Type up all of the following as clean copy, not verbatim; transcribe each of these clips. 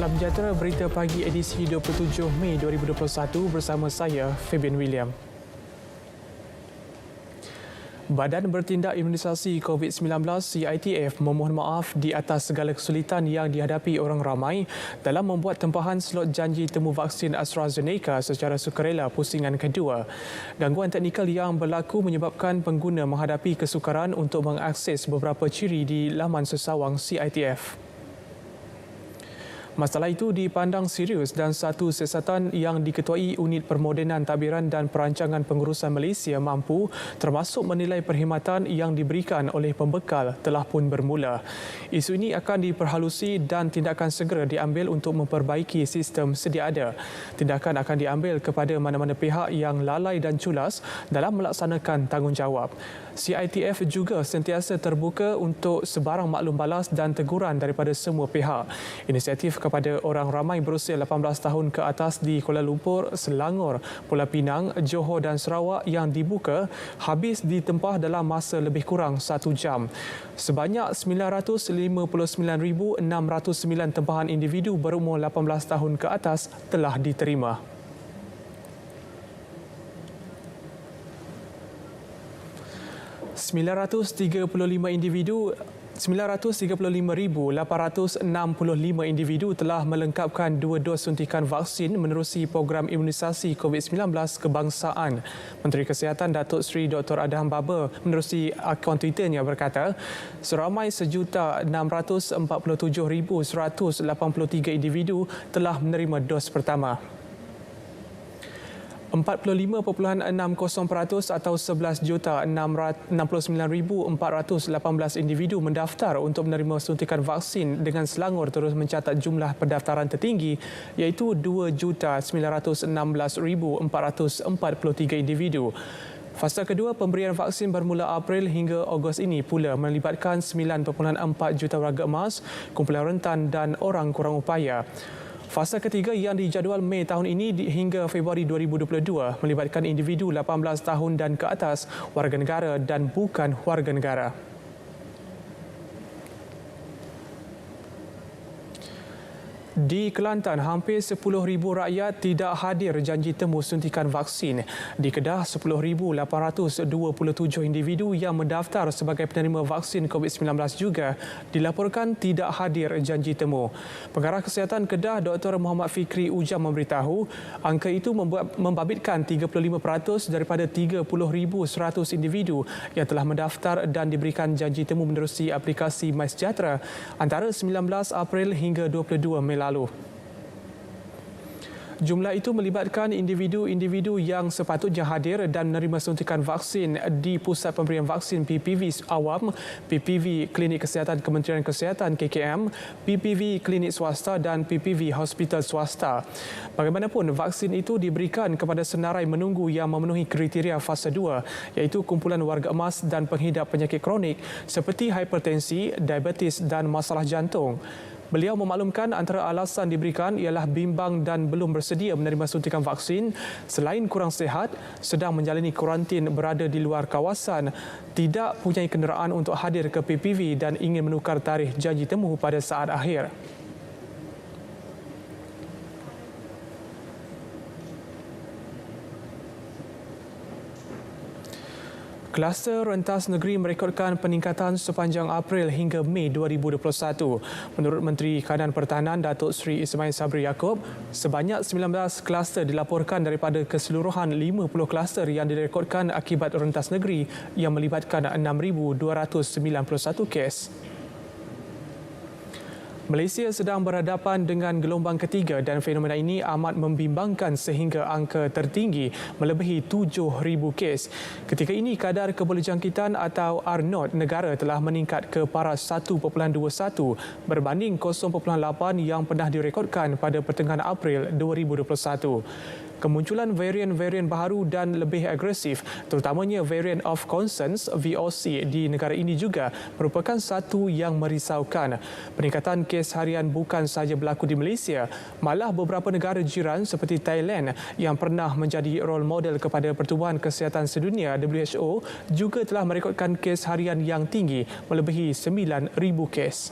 Salam sejahtera, berita pagi edisi 27 Mei 2021 bersama saya, Fabian William. Badan Bertindak Imunisasi COVID-19 CITF memohon maaf di atas segala kesulitan yang dihadapi orang ramai dalam membuat tempahan slot janji temu vaksin AstraZeneca secara sukarela pusingan kedua. Gangguan teknikal yang berlaku menyebabkan pengguna menghadapi kesukaran untuk mengakses beberapa ciri di laman sesawang CITF. Masalah itu dipandang serius dan satu siasatan yang diketuai Unit Permodenan Tadbiran dan Perancangan Pengurusan Malaysia mampu termasuk menilai perkhidmatan yang diberikan oleh pembekal telah pun bermula. Isu ini akan diperhalusi dan tindakan segera diambil untuk memperbaiki sistem sedia ada. Tindakan akan diambil kepada mana-mana pihak yang lalai dan culas dalam melaksanakan tanggungjawab. CITF juga sentiasa terbuka untuk sebarang maklum balas dan teguran daripada semua pihak. Inisiatif kepada orang ramai berusia 18 tahun ke atas di Kuala Lumpur, Selangor, Pulau Pinang, Johor dan Sarawak yang dibuka habis ditempah dalam masa lebih kurang 1 jam. Sebanyak 959,609 tempahan individu berumur 18 tahun ke atas telah diterima. ...935,865 individu telah melengkapkan 2 dos suntikan vaksin menerusi program imunisasi COVID-19 kebangsaan. Menteri Kesihatan Datuk Seri Dr. Adham Baba menerusi akaun Twitternya berkata, seramai 1,647,183 individu telah menerima dos pertama. 45.60% atau 11,669,418 individu mendaftar untuk menerima suntikan vaksin dengan Selangor terus mencatat jumlah pendaftaran tertinggi iaitu 2,916,443 individu. Fasa kedua pemberian vaksin bermula April hingga Ogos ini pula melibatkan 9.4 juta warga emas, kumpulan rentan dan orang kurang upaya. Fasa ketiga yang dijadual Mei tahun ini hingga Februari 2022 melibatkan individu 18 tahun dan ke atas, warga negara dan bukan warga negara. Di Kelantan, hampir 10,000 rakyat tidak hadir janji temu suntikan vaksin. Di Kedah, 10,827 individu yang mendaftar sebagai penerima vaksin COVID-19 juga dilaporkan tidak hadir janji temu. Pengarah Kesihatan Kedah Dr. Muhammad Fikri Ujam memberitahu angka itu membabitkan 35% daripada 30,100 individu yang telah mendaftar dan diberikan janji temu menerusi aplikasi MySejahtera antara 19 April hingga 22 Mei lalu. Jumlah itu melibatkan individu-individu yang sepatutnya hadir dan menerima suntikan vaksin di Pusat Pemberian Vaksin PPV Awam, PPV Klinik Kesihatan Kementerian Kesihatan KKM, PPV Klinik Swasta dan PPV Hospital Swasta. Bagaimanapun, vaksin itu diberikan kepada senarai menunggu yang memenuhi kriteria fasa 2 iaitu kumpulan warga emas dan penghidap penyakit kronik seperti hipertensi, diabetes dan masalah jantung. Beliau memaklumkan antara alasan diberikan ialah bimbang dan belum bersedia menerima suntikan vaksin selain kurang sihat, sedang menjalani kuarantin berada di luar kawasan, tidak punya kenderaan untuk hadir ke PPV dan ingin menukar tarikh janji temu pada saat akhir. Kluster rentas negeri merekodkan peningkatan sepanjang April hingga Mei 2021. Menurut Menteri Kanan Pertahanan Datuk Seri Ismail Sabri Yaakob, sebanyak 19 kluster dilaporkan daripada keseluruhan 50 kluster yang direkodkan akibat rentas negeri yang melibatkan 6,291 kes. Malaysia sedang berhadapan dengan gelombang ketiga dan fenomena ini amat membimbangkan sehingga angka tertinggi melebihi 7,000 kes. Ketika ini, kadar kebolehjangkitan atau R0 negara telah meningkat ke paras 1.21 berbanding 0.8 yang pernah direkodkan pada pertengahan April 2021. Kemunculan varian-varian baharu dan lebih agresif, terutamanya variant of concerns VOC di negara ini juga merupakan satu yang merisaukan. Peningkatan kes harian bukan sahaja berlaku di Malaysia, malah beberapa negara jiran seperti Thailand yang pernah menjadi role model kepada Pertubuhan Kesihatan Sedunia WHO juga telah merekodkan kes harian yang tinggi melebihi 9,000 kes.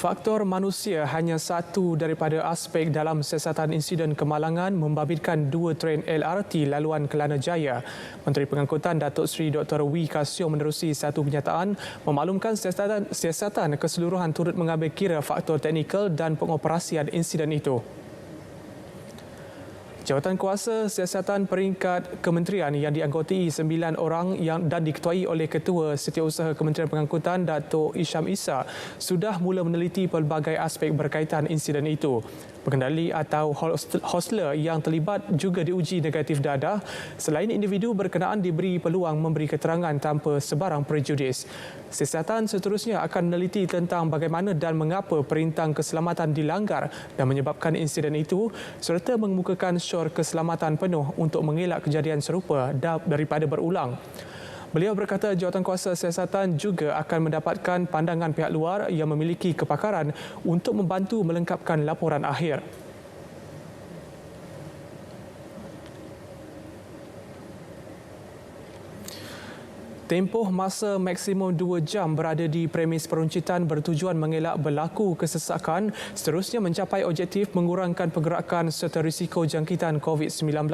Faktor manusia hanya satu daripada aspek dalam siasatan insiden kemalangan membabitkan 2 tren LRT laluan Kelana Jaya. Menteri Pengangkutan Datuk Seri Dr. Wee Ka Siong menerusi satu kenyataan memaklumkan siasatan keseluruhan turut mengambil kira faktor teknikal dan pengoperasian insiden itu. Jawatan kuasa siasatan peringkat kementerian yang dianggotai 9 orang dan diketuai oleh Ketua Setiausaha Kementerian Pengangkutan Datuk Isham Isa sudah mula meneliti pelbagai aspek berkaitan insiden itu. Pengendali atau hostler yang terlibat juga diuji negatif dadah selain individu berkenaan diberi peluang memberi keterangan tanpa sebarang prejudis. Siasatan seterusnya akan meneliti tentang bagaimana dan mengapa perintah keselamatan dilanggar dan menyebabkan insiden itu serta mengemukakan syur keselamatan penuh untuk mengelak kejadian serupa daripada berulang. Beliau berkata jawatankuasa siasatan juga akan mendapatkan pandangan pihak luar yang memiliki kepakaran untuk membantu melengkapkan laporan akhir. Tempoh masa maksimum 2 jam berada di premis peruncitan bertujuan mengelak berlaku kesesakan seterusnya mencapai objektif mengurangkan pergerakan serta risiko jangkitan COVID-19.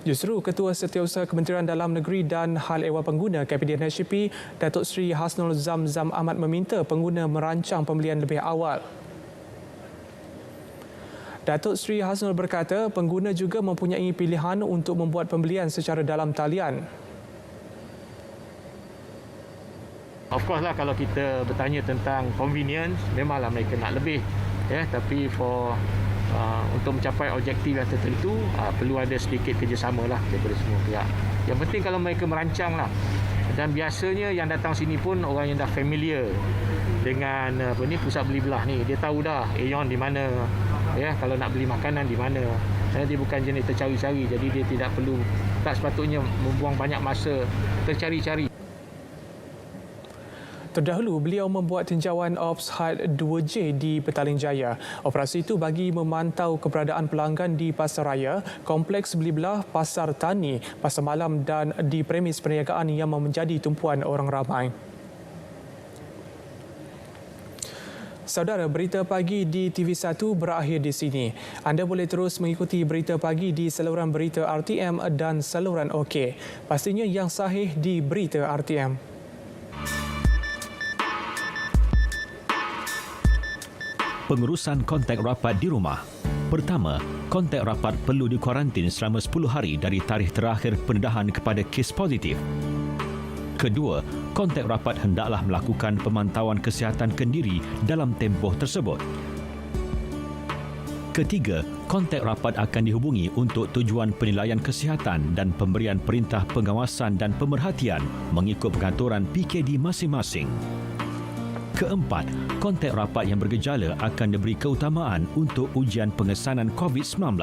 Justru Ketua Setiausaha Kementerian Dalam Negeri dan Hal Ehwal Pengguna KPDNHCP, Datuk Seri Hasnul Zamzam Ahmad meminta pengguna merancang pembelian lebih awal. Datuk Seri Hasnul berkata pengguna juga mempunyai pilihan untuk membuat pembelian secara dalam talian. Of course lah, kalau kita bertanya tentang convenience, memanglah mereka nak lebih, ya. Tapi untuk mencapai objektif yang tertentu perlu ada sedikit kerjasama lah daripada semua pihak. Yang penting kalau mereka merancang lah. Dan biasanya yang datang sini pun orang yang dah familiar dengan pusat beli belah ni. Dia tahu dah Aeon di mana, ya. Kalau nak beli makanan di mana. Dia bukan jenis tercari-cari, jadi dia tak sepatutnya membuang banyak masa tercari-cari. Terdahulu, beliau membuat tinjauan Ops Had 2J di Petaling Jaya. Operasi itu bagi memantau keberadaan pelanggan di Pasaraya, Kompleks Beli Belah, Pasar Tani, Pasar Malam dan di premis perniagaan yang menjadi tumpuan orang ramai. Saudara, berita pagi di TV1 berakhir di sini. Anda boleh terus mengikuti berita pagi di saluran berita RTM dan saluran OK. Pastinya yang sahih di berita RTM. Pengurusan kontak rapat di rumah. Pertama, kontak rapat perlu dikuarantin selama 10 hari dari tarikh terakhir pendedahan kepada kes positif. Kedua, kontak rapat hendaklah melakukan pemantauan kesihatan kendiri dalam tempoh tersebut. Ketiga, kontak rapat akan dihubungi untuk tujuan penilaian kesihatan dan pemberian perintah pengawasan dan pemerhatian mengikut pengaturan PKD masing-masing. Keempat, kontak rapat yang bergejala akan diberi keutamaan untuk ujian pengesanan COVID-19.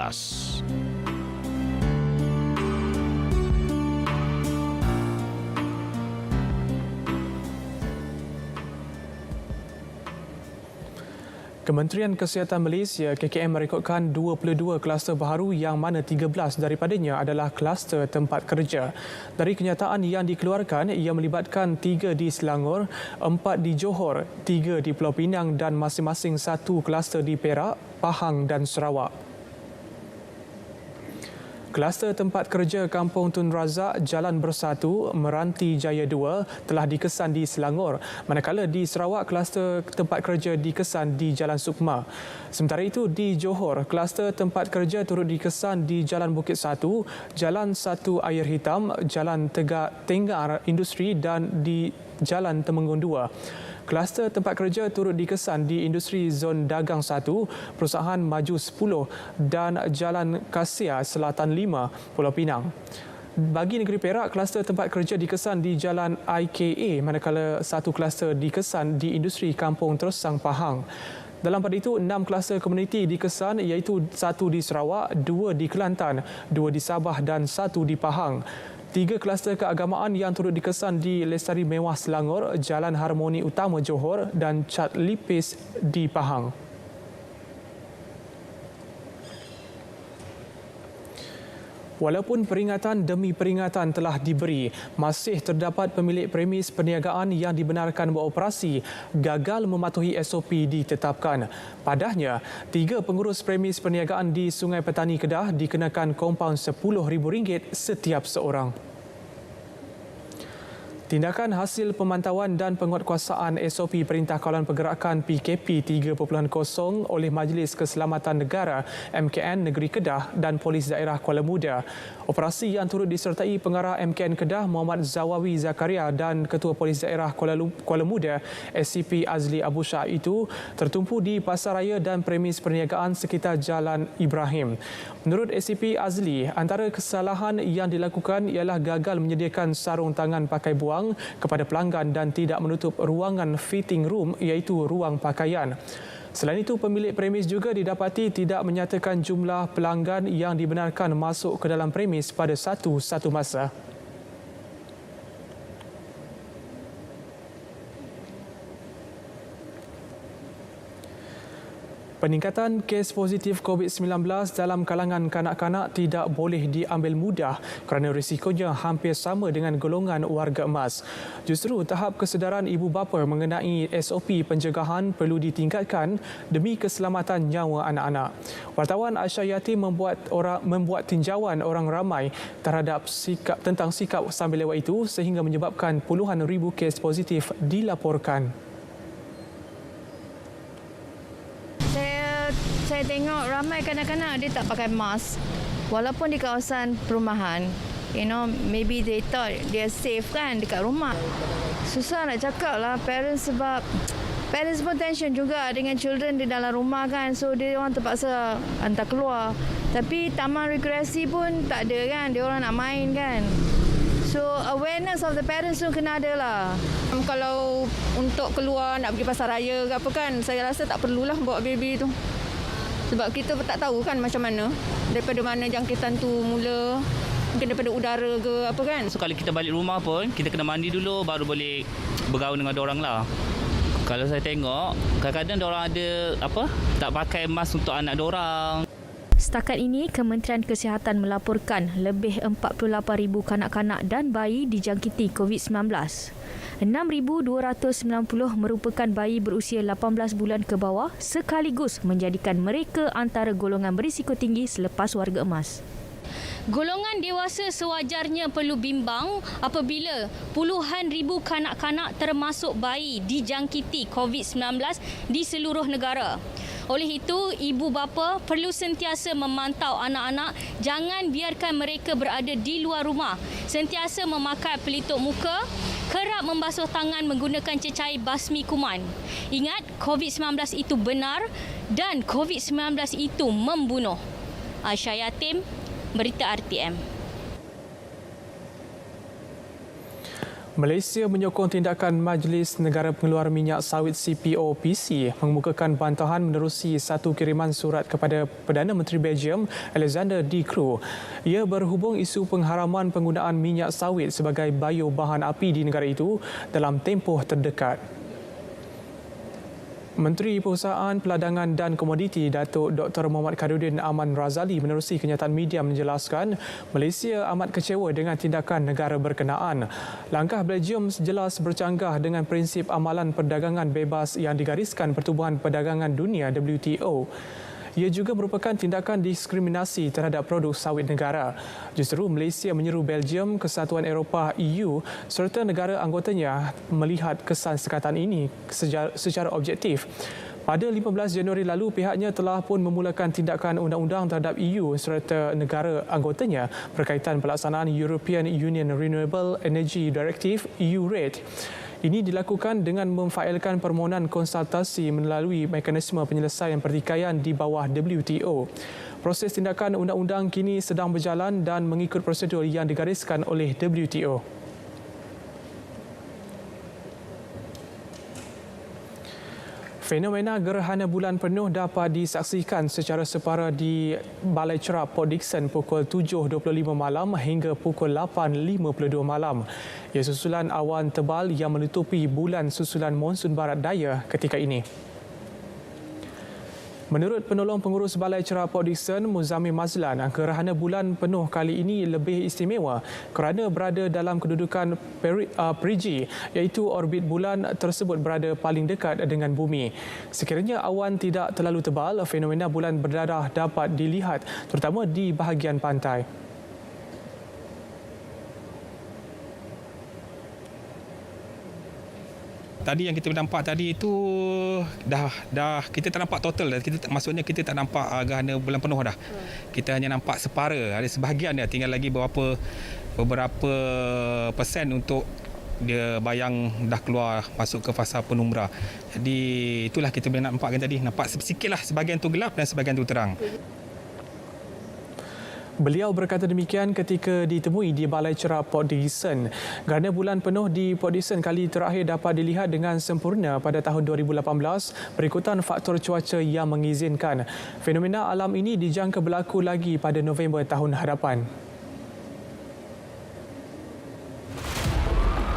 Kementerian Kesihatan Malaysia KKM merekodkan 22 kluster baharu yang mana 13 daripadanya adalah kluster tempat kerja. Dari kenyataan yang dikeluarkan, ia melibatkan 3 di Selangor, 4 di Johor, 3 di Pulau Pinang dan masing-masing 1 kluster di Perak, Pahang dan Sarawak. Kluster tempat kerja Kampung Tun Razak, Jalan Bersatu, Meranti Jaya 2 telah dikesan di Selangor, manakala di Sarawak kluster tempat kerja dikesan di Jalan Sukma. Sementara itu di Johor, kluster tempat kerja turut dikesan di Jalan Bukit 1, Jalan 1 Air Hitam, Jalan Tenggar Industri dan di Jalan Temenggung 2. Kluster tempat kerja turut dikesan di Industri Zon Dagang 1, Perusahaan Maju 10 dan Jalan Kasia Selatan 5, Pulau Pinang. Bagi negeri Perak, kluster tempat kerja dikesan di Jalan IKA, manakala 1 kluster dikesan di Industri Kampung Tersang, Pahang. Dalam pada itu, 6 kluster komuniti dikesan iaitu 1 di Sarawak, 2 di Kelantan, 2 di Sabah dan 1 di Pahang. 3 kluster keagamaan yang turut dikesan di Lestari Mewah Selangor, Jalan Harmoni Utama Johor dan Cat Lipis di Pahang. Walaupun peringatan demi peringatan telah diberi, masih terdapat pemilik premis perniagaan yang dibenarkan beroperasi gagal mematuhi SOP ditetapkan. Padahnya, 3 pengurus premis perniagaan di Sungai Petani Kedah dikenakan kompaun RM10,000 setiap seorang. Tindakan hasil pemantauan dan penguatkuasaan SOP Perintah Kawalan Pergerakan PKP 3.0 oleh Majlis Keselamatan Negara MKN Negeri Kedah dan Polis Daerah Kuala Muda. Operasi yang turut disertai Pengarah MKN Kedah Muhammad Zawawi Zakaria dan Ketua Polis Daerah Kuala Muda SCP Azli Abu Shah itu tertumpu di Pasaraya dan premis perniagaan sekitar Jalan Ibrahim. Menurut SCP Azli, antara kesalahan yang dilakukan ialah gagal menyediakan sarung tangan pakai buang kepada pelanggan dan tidak menutup ruangan fitting room iaitu ruang pakaian. Selain itu, pemilik premis juga didapati tidak menyatakan jumlah pelanggan yang dibenarkan masuk ke dalam premis pada satu masa. Peningkatan kes positif COVID-19 dalam kalangan kanak-kanak tidak boleh diambil mudah kerana risikonya hampir sama dengan golongan warga emas. Justru tahap kesedaran ibu bapa mengenai SOP pencegahan perlu ditingkatkan demi keselamatan nyawa anak-anak. Wartawan Aisyah Yatim membuat tinjauan orang ramai terhadap tentang sikap sambil lewat itu sehingga menyebabkan puluhan ribu kes positif dilaporkan. Saya tengok ramai kanak-kanak dia tak pakai mask walaupun di kawasan perumahan. Maybe they thought they're safe kan dekat rumah. Susah nak cakap lah parents sebab parents pun tension juga dengan children di dalam rumah kan. So dia orang terpaksa hantar keluar. Tapi taman rekreasi pun tak ada kan. Dia orang nak main kan. So awareness of the parents tu kena ada lah. Kalau untuk keluar nak pergi pasaraya ke apa kan, saya rasa tak perlulah bawa baby tu. Sebab kita tak tahu kan macam mana, daripada mana jangkitan tu mula, mungkin daripada udara ke apa kan. So kalau kita balik rumah pun, kita kena mandi dulu baru boleh bergaul dengan diorang lah. Kalau saya tengok, kadang-kadang diorang ada tak pakai mask untuk anak diorang. Setakat ini, Kementerian Kesihatan melaporkan lebih 48,000 kanak-kanak dan bayi dijangkiti COVID-19. 6,290 merupakan bayi berusia 18 bulan ke bawah sekaligus menjadikan mereka antara golongan berisiko tinggi selepas warga emas. Golongan dewasa sewajarnya perlu bimbang apabila puluhan ribu kanak-kanak termasuk bayi dijangkiti COVID-19 di seluruh negara. Oleh itu, ibu bapa perlu sentiasa memantau anak-anak, jangan biarkan mereka berada di luar rumah. Sentiasa memakai pelitup muka, kerap membasuh tangan menggunakan cecair basmi kuman. Ingat, COVID-19 itu benar dan COVID-19 itu membunuh. Aisyah Yatim, Berita RTM. Malaysia menyokong tindakan Majlis Negara Pengeluar Minyak Sawit CPOPC mengemukakan bantahan menerusi satu kiriman surat kepada Perdana Menteri Belgium Alexander De Croo. Ia berhubung isu pengharaman penggunaan minyak sawit sebagai bahan api di negara itu dalam tempoh terdekat. Menteri Perusahaan Peladangan dan Komoditi Datuk Dr. Muhammad Khairuddin Aman Razali menerusi kenyataan media menjelaskan Malaysia amat kecewa dengan tindakan negara berkenaan. Langkah Belgium jelas bercanggah dengan prinsip amalan perdagangan bebas yang digariskan Pertubuhan Perdagangan Dunia WTO. Ia juga merupakan tindakan diskriminasi terhadap produk sawit negara. Justru Malaysia menyeru Belgium, Kesatuan Eropah EU serta negara anggotanya melihat kesan sekatan ini secara objektif. Pada 15 Januari lalu, pihaknya telah pun memulakan tindakan undang-undang terhadap EU serta negara anggotanya berkaitan pelaksanaan European Union Renewable Energy Directive (EU-RED). Ini dilakukan dengan memfailkan permohonan konsultasi melalui mekanisme penyelesaian pertikaian di bawah WTO. Proses tindakan undang-undang kini sedang berjalan dan mengikut prosedur yang digariskan oleh WTO. Fenomena gerhana bulan penuh dapat disaksikan secara separa di Balai Cerap Port Dickson pukul 7.25 malam hingga pukul 8.52 malam. Ia susulan awan tebal yang menutupi bulan susulan monsun barat daya ketika ini. Menurut penolong pengurus Balai Cerah Port Dickson, Muzamil Mazlan, gerhana bulan penuh kali ini lebih istimewa kerana berada dalam kedudukan perigi, iaitu orbit bulan tersebut berada paling dekat dengan bumi. Sekiranya awan tidak terlalu tebal, fenomena bulan berdarah dapat dilihat terutama di bahagian pantai. Tadi yang kita nampak tadi itu dah kita tak nampak total dah. Maksudnya kita tak nampak gerhana bulan penuh dah. Kita hanya nampak separa, ada sebahagian dia, tinggal lagi beberapa persen untuk dia bayang dah keluar masuk ke fasa penumbra. Jadi itulah kita boleh nampakkan tadi. Nampak sikitlah sebahagian tu gelap dan sebahagian tu terang. Beliau berkata demikian ketika ditemui di Balai Cerah Port Dickson. Gerhana bulan penuh di Port Dickson kali terakhir dapat dilihat dengan sempurna pada tahun 2018 berikutan faktor cuaca yang mengizinkan. Fenomena alam ini dijangka berlaku lagi pada November tahun hadapan.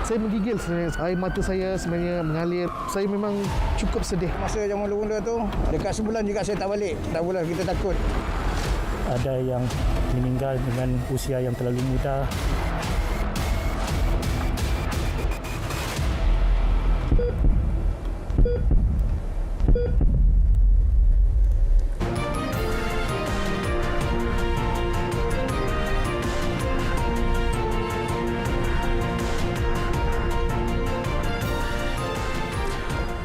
Saya menggigil sebenarnya. Air mata saya sebenarnya mengalir. Saya memang cukup sedih. Masa yang mula-mula tu, dekat sebulan juga saya tak balik. Tak boleh, kita takut. Ada yang meninggal dengan usia yang terlalu muda.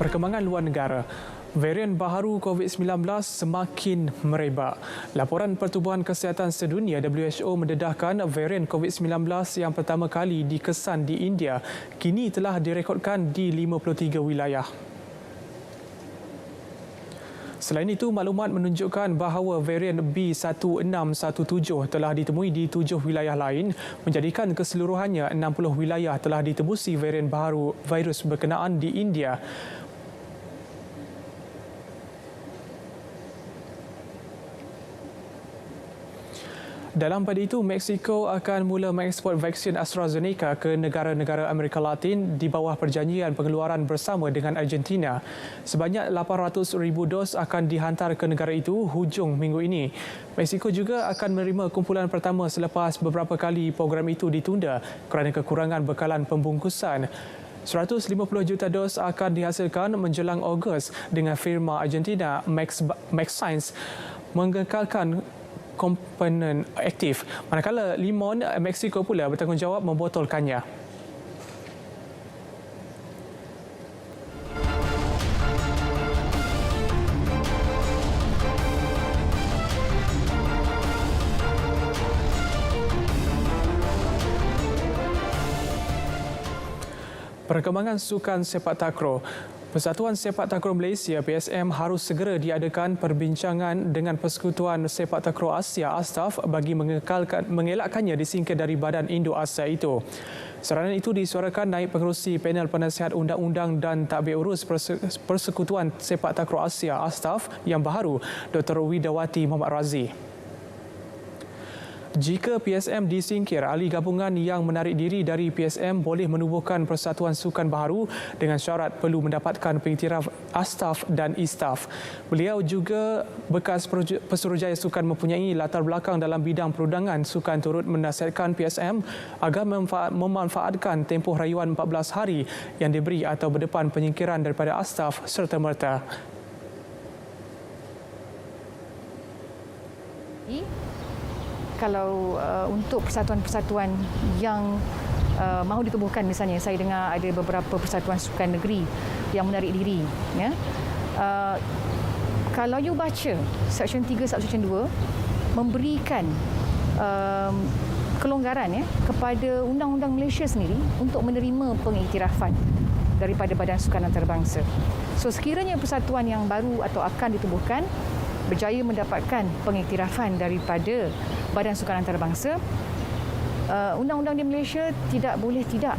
Perkembangan luar negara. Varian baharu COVID-19 semakin merebak. Laporan Pertubuhan Kesihatan Sedunia WHO mendedahkan varian COVID-19 yang pertama kali dikesan di India kini telah direkodkan di 53 wilayah. Selain itu, maklumat menunjukkan bahawa varian B1617 telah ditemui di 7 wilayah lain, menjadikan keseluruhannya 60 wilayah telah ditembusi varian baharu virus berkenaan di India. Dalam pada itu, Mexico akan mula mengeksport vaksin AstraZeneca ke negara-negara Amerika Latin di bawah perjanjian pengeluaran bersama dengan Argentina. Sebanyak 800,000 dos akan dihantar ke negara itu hujung minggu ini. Mexico juga akan menerima kumpulan pertama selepas beberapa kali program itu ditunda kerana kekurangan bekalan pembungkusan. 150 juta dos akan dihasilkan menjelang Ogos dengan firma Argentina MaxScience mengekalkan komponen aktif, manakala limon Mexico pula bertanggungjawab membotolkannya. Perkembangan sukan sepak takraw. Persatuan Sepak Takraw Malaysia PSM harus segera diadakan perbincangan dengan Persekutuan Sepak Takraw Asia ASTAF bagi mengelakkannya disingkir dari Badan Indo-Asia itu. Saranan itu disuarakan Naib Pengerusi Panel Penasihat Undang-Undang dan Tadbir Urus Persekutuan Sepak Takraw Asia ASTAF yang baharu, Dr. Widawati Muhammad Razi. Jika PSM disingkir, ahli gabungan yang menarik diri dari PSM boleh menubuhkan persatuan sukan baharu dengan syarat perlu mendapatkan pengiktiraf ASTAF dan ISTAF. Beliau juga bekas Pesuruhjaya Sukan mempunyai latar belakang dalam bidang perundangan sukan turut menasihatkan PSM agar memanfaatkan tempoh rayuan 14 hari yang diberi atau berdepan penyingkiran daripada ASTAF serta-merta. Kalau untuk persatuan-persatuan yang mahu ditubuhkan, misalnya saya dengar ada beberapa persatuan sukan negeri yang menarik diri, ya. Kalau you baca Seksyen 3, Seksyen 2 memberikan kelonggaran, ya, kepada Undang-Undang Malaysia sendiri untuk menerima pengiktirafan daripada Badan Sukan Antarabangsa. So sekiranya persatuan yang baru atau akan ditubuhkan berjaya mendapatkan pengiktirafan daripada Badan Sukan Antarabangsa, undang-undang di Malaysia tidak boleh tidak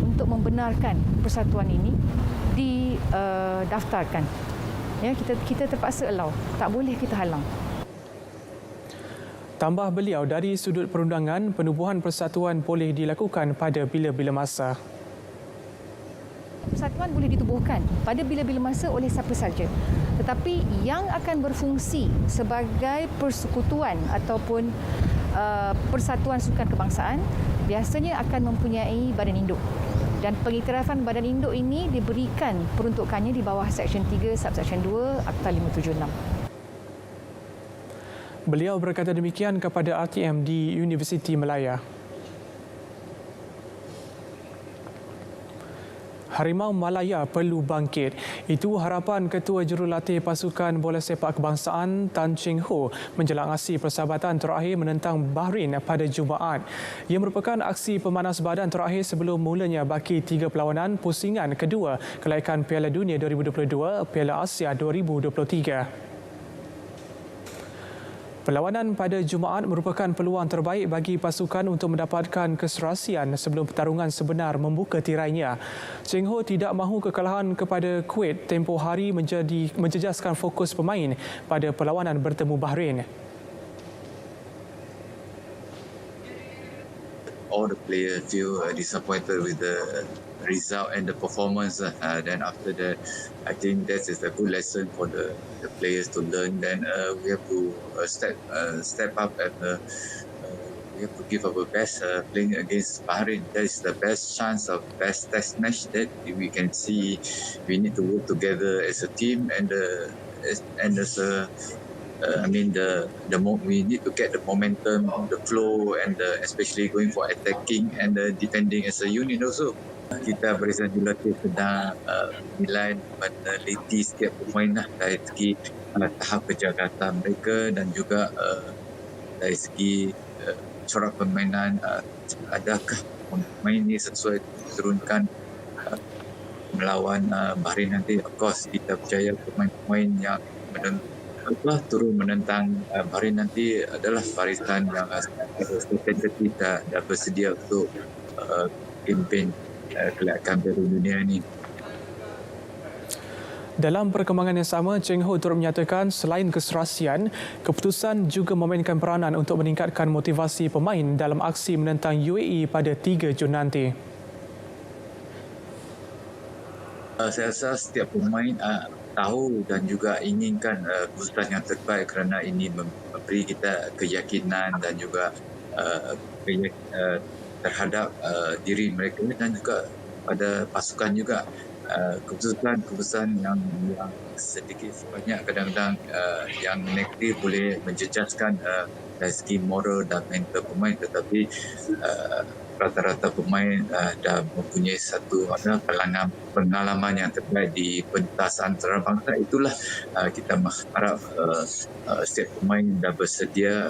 untuk membenarkan persatuan ini didaftarkan. Ya, kita terpaksa allow, tak boleh kita halang. Tambah beliau, dari sudut perundangan, penubuhan persatuan boleh dilakukan pada bila-bila masa. Persatuan boleh ditubuhkan pada bila-bila masa oleh siapa saja. Tetapi yang akan berfungsi sebagai persekutuan ataupun persatuan sukan kebangsaan biasanya akan mempunyai badan induk. Dan pengiktirafan badan induk ini diberikan peruntukannya di bawah Seksyen 3, Subseksyen 2, Akta 576. Beliau berkata demikian kepada RTM di Universiti Malaya. Harimau Malaya perlu bangkit. Itu harapan Ketua Jurulatih Pasukan Bola Sepak Kebangsaan Tan Cheng Ho menjelang aksi persahabatan terakhir menentang Bahrain pada Jumaat. Ia merupakan aksi pemanas badan terakhir sebelum mulanya baki 3 perlawanan pusingan kedua kelaikan Piala Dunia 2022, Piala Asia 2023. Perlawanan pada Jumaat merupakan peluang terbaik bagi pasukan untuk mendapatkan keserasian sebelum pertarungan sebenar membuka tirainya. Cheng Ho tidak mahu kekalahan kepada Kuwait tempoh hari menjejaskan fokus pemain pada perlawanan bertemu Bahrain. All the players feel disappointed with the result and the performance. Then after that, I think that is a good lesson for the players to learn. Then we have to step up and we have to give our best playing against Bahrain. That is the best chance of best test match that we can see. We need to work together as a team and as a we need to get the momentum, the flow, and especially going for attacking and defending as a unit also. Kita Barisan Jurulatih sedang menilai meneliti setiap pemain dari segi tahap kejagatan mereka dan juga dari segi corak permainan, adakah pemain ini sesuai diturunkan melawan Bahrain nanti. Of course kita percaya pemain-pemain yang turun menentang Bahrain nanti adalah barisan yang strategi dan bersedia untuk kempen kelaikan Piala Dunia ini. Dalam perkembangan yang sama, Cheng Ho turut menyatakan selain keserasian, keputusan juga memainkan peranan untuk meningkatkan motivasi pemain dalam aksi menentang UAE pada 3 Jun nanti. Saya rasa setiap pemain tahu dan juga inginkan keputusan yang terbaik kerana ini memberi kita keyakinan dan juga terhadap diri mereka dan juga pada pasukan juga. Keputusan yang sedikit sebanyak kadang-kadang yang negatif boleh menjejaskan dari segi moral dan mental pemain, tetapi rata-rata pemain dah mempunyai satu pengalaman yang terbaik di pentas antarabangsa. Itulah kita harap setiap pemain dah bersedia.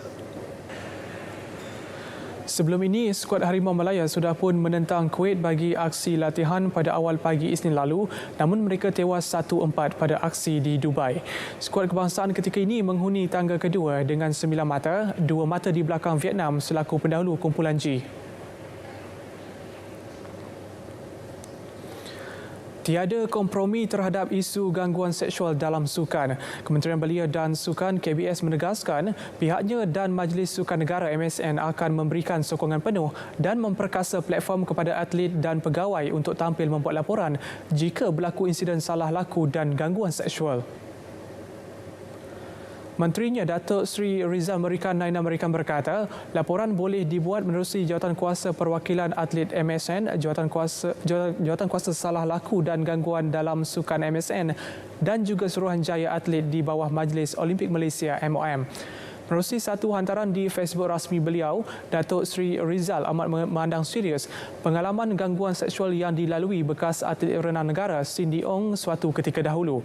Sebelum ini, skuad Harimau Malaya sudah pun menentang Kuwait bagi aksi latihan pada awal pagi Isnin lalu, namun mereka tewas 1-4 pada aksi di Dubai. Skuad kebangsaan ketika ini menghuni tangga kedua dengan 9 mata, 2 mata di belakang Vietnam selaku pendahulu kumpulan G. Tiada kompromi terhadap isu gangguan seksual dalam sukan. Kementerian Belia dan Sukan KBS menegaskan pihaknya dan Majlis Sukan Negara MSN akan memberikan sokongan penuh dan memperkasa platform kepada atlet dan pegawai untuk tampil membuat laporan jika berlaku insiden salah laku dan gangguan seksual. Menterinya Datuk Seri Rizal Merican Naina Merican berkata, laporan boleh dibuat menerusi Jawatankuasa Perwakilan Atlet MSN, Jawatankuasa Salah Laku dan Gangguan dalam Sukan MSN dan juga Suruhanjaya Atlet di bawah Majlis Olimpik Malaysia MOM. Menerusi satu hantaran di Facebook rasmi beliau, Datuk Seri Rizal amat memandang serius pengalaman gangguan seksual yang dilalui bekas atlet renang negara Cindy Ong suatu ketika dahulu.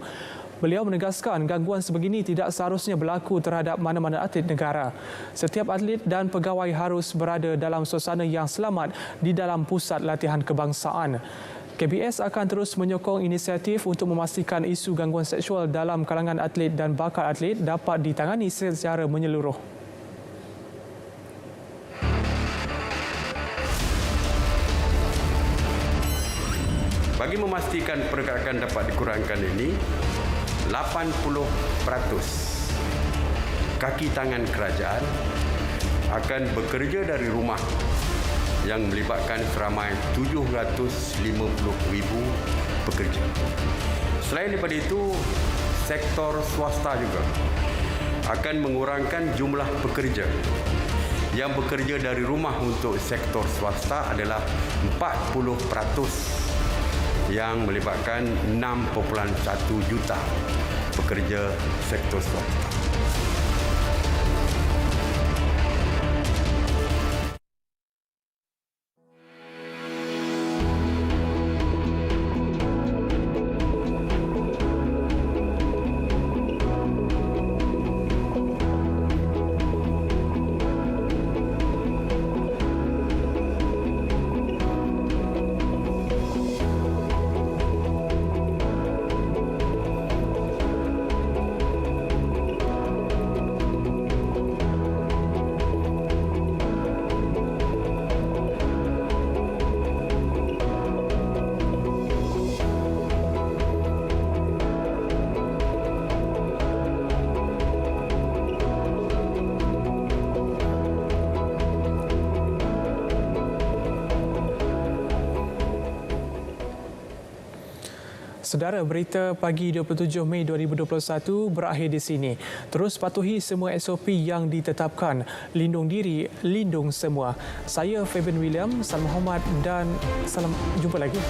Beliau menegaskan gangguan sebegini tidak seharusnya berlaku terhadap mana-mana atlet negara. Setiap atlet dan pegawai harus berada dalam suasana yang selamat di dalam pusat latihan kebangsaan. KBS akan terus menyokong inisiatif untuk memastikan isu gangguan seksual dalam kalangan atlet dan bakal atlet dapat ditangani secara menyeluruh. Bagi memastikan pergerakan dapat dikurangkan ini, 80% kaki tangan kerajaan akan bekerja dari rumah yang melibatkan seramai 750,000 pekerja. Selain daripada itu, sektor swasta juga akan mengurangkan jumlah pekerja. Yang bekerja dari rumah untuk sektor swasta adalah 40%, yang melibatkan 6.1 juta pekerja sektor swasta. Saudara, berita pagi 27 Mei 2021 berakhir di sini. Terus patuhi semua SOP yang ditetapkan. Lindung diri, lindung semua. Saya Fabian William, Salam Muhammad dan salam jumpa lagi.